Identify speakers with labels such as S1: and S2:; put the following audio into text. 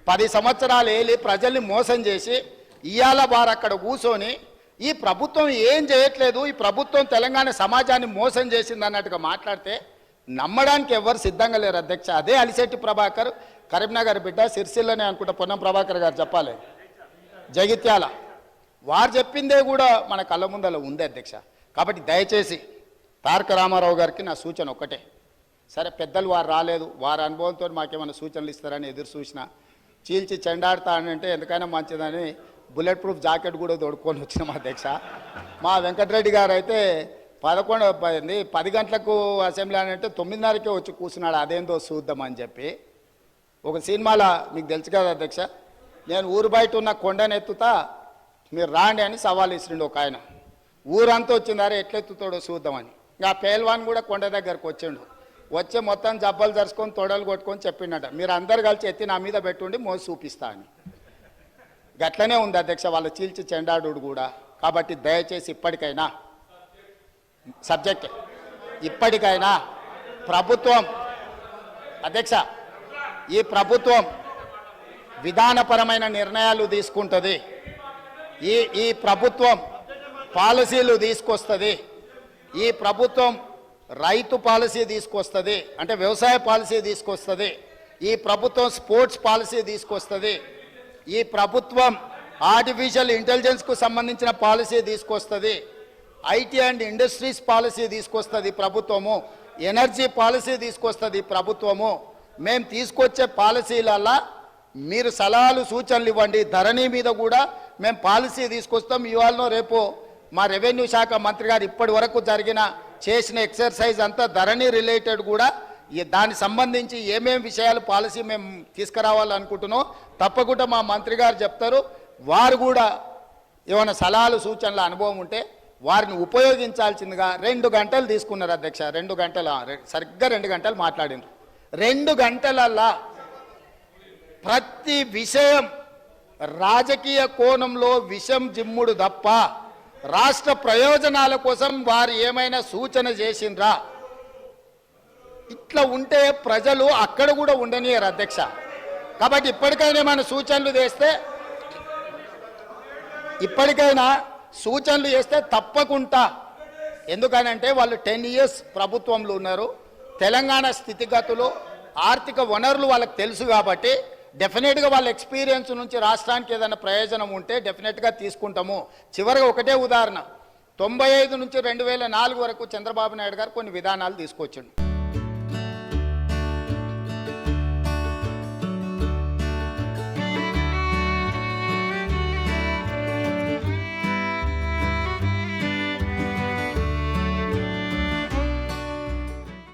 S1: 10 సంవత్సరాలు ఏలి ప్రజల్ని మోసం చేసి ఇయాల వారు అక్కడ కూర్చొని ఈ ప్రభుత్వం ఏం చేయట్లేదు, ఈ ప్రభుత్వం తెలంగాణ సమాజాన్ని మోసం చేసింది అన్నట్టుగా మాట్లాడితే నమ్మడానికి ఎవరు సిద్ధంగా లేరు అధ్యక్ష. అదే అలిశెట్టి ప్రభాకర్, కరీంనగర్ బిడ్డ, సిరిసిల్లనే అనుకుంటా పొన్నం ప్రభాకర్ గారు చెప్పాలి, జగిత్యాల, వారు చెప్పిందే కూడా మన కళ్ళ ముందల ఉంది అధ్యక్ష. కాబట్టి దయచేసి తారక రామారావు గారికి నా సూచన ఒకటే, సరే పెద్దలు వారు రాలేదు, వారి అనుభవంతో మాకేమైనా సూచనలు ఇస్తారని ఎదురు చూసిన, చీల్చి చెండాడుతా అంటే ఎందుకైనా మంచిదని బుల్లెట్ ప్రూఫ్ జాకెట్ కూడా తోడుకొని వచ్చినాం అధ్యక్ష. మా వెంకటరెడ్డి గారు అయితే 10 గంటలకు అసెంబ్లీ అని అంటే 9:30కే వచ్చి కూర్చున్నాడు, అదేందో చూద్దామని చెప్పి. ఒక సినిమాలో మీకు తెలుసు కదా అధ్యక్ష, నేను ఊరు బయట ఉన్న కొండనెత్తుతా మీరు రాండి అని సవాల్ ఇస్తుండే ఒక ఆయన. ఊరంతా వచ్చిందారే ఎట్లెత్తుతాడో చూద్దామని. ఇంకా పేల్వాన్ కూడా కొండ దగ్గరకు వచ్చిండు, వచ్చి మొత్తం జబ్బలు జరుచుకొని తొడలు కొట్టుకొని చెప్పిండట, మీరు అందరు కలిసి ఎత్తి నా మీద పెట్టుండి మోసి చూపిస్తా అని. గట్లనే ఉంది అధ్యక్ష వాళ్ళ చీల్చి చెండాడు కూడా. కాబట్టి దయచేసి ఇప్పటికైనా సబ్జెక్ట్, ఇప్పటికైనా ప్రభుత్వం అధ్యక్ష, ఈ ప్రభుత్వం విధానపరమైన నిర్ణయాలు తీసుకుంటుంది, ఈ ప్రభుత్వం పాలసీలు తీసుకొస్తుంది, ఈ ప్రభుత్వం రైతు పాలసీ తీసుకొస్తుంది, అంటే వ్యవసాయ పాలసీ తీసుకొస్తుంది, ఈ ప్రభుత్వం స్పోర్ట్స్ పాలసీ తీసుకొస్తుంది, ఈ ప్రభుత్వం ఆర్టిఫిషియల్ ఇంటెలిజెన్స్కు సంబంధించిన పాలసీ తీసుకొస్తుంది, ఐటీ అండ్ ఇండస్ట్రీస్ పాలసీ తీసుకొస్తుంది ప్రభుత్వము, ఎనర్జీ పాలసీ తీసుకొస్తుంది ప్రభుత్వము. మేము తీసుకొచ్చే పాలసీలల్లా మీరు సలహాలు సూచనలు ఇవ్వండి. ధరణి మీద కూడా మేము పాలసీ తీసుకొస్తాం. ఇవాళనో రేపు మా రెవెన్యూ శాఖ మంత్రి గారు ఇప్పటి వరకు చేసిన ఎక్సర్సైజ్ అంతా ధరణి రిలేటెడ్ కూడా, దానికి సంబంధించి ఏమేమి విషయాలు పాలసీ మేము తీసుకురావాలనుకుంటున్నాం తప్పకుండా మా మంత్రి గారు చెప్తారు. వారు కూడా ఏమైనా సలహాలు సూచనల అనుభవం ఉంటే వారిని ఉపయోగించాల్సిందిగా 2 గంటలు తీసుకున్నారు అధ్యక్ష. 2 గంటలు సరిగ్గా 2 గంటలు మాట్లాడినారు. 2 గంటలల్లా ప్రతి విషయం రాజకీయ కోణంలో విషం జిమ్ముడు తప్ప రాష్ట్ర ప్రయోజనాల కోసం వారు ఏమైనా సూచన చేసిండ్రా? ఇట్లా ఉంటే ప్రజలు అక్కడ కూడా ఉండనియరు అధ్యక్ష. కాబట్టి ఇప్పటికైనా మన సూచనలు చేస్తే తప్పకుండా, ఎందుకనంటే వాళ్ళు 10 years ప్రభుత్వంలో ఉన్నారు, తెలంగాణ స్థితిగతులు ఆర్థిక వనరులు వాళ్ళకి తెలుసు కాబట్టి డెఫినెట్గా వాళ్ళ ఎక్స్పీరియన్స్ నుంచి రాష్ట్రానికి ఏదైనా ప్రయోజనం ఉంటే డెఫినెట్గా తీసుకుంటాము. చివరిగా ఒకటే ఉదాహరణ, 95 నుంచి 2004 వరకు చంద్రబాబు నాయుడు గారు కొన్ని విధానాలు తీసుకొచ్చిండు.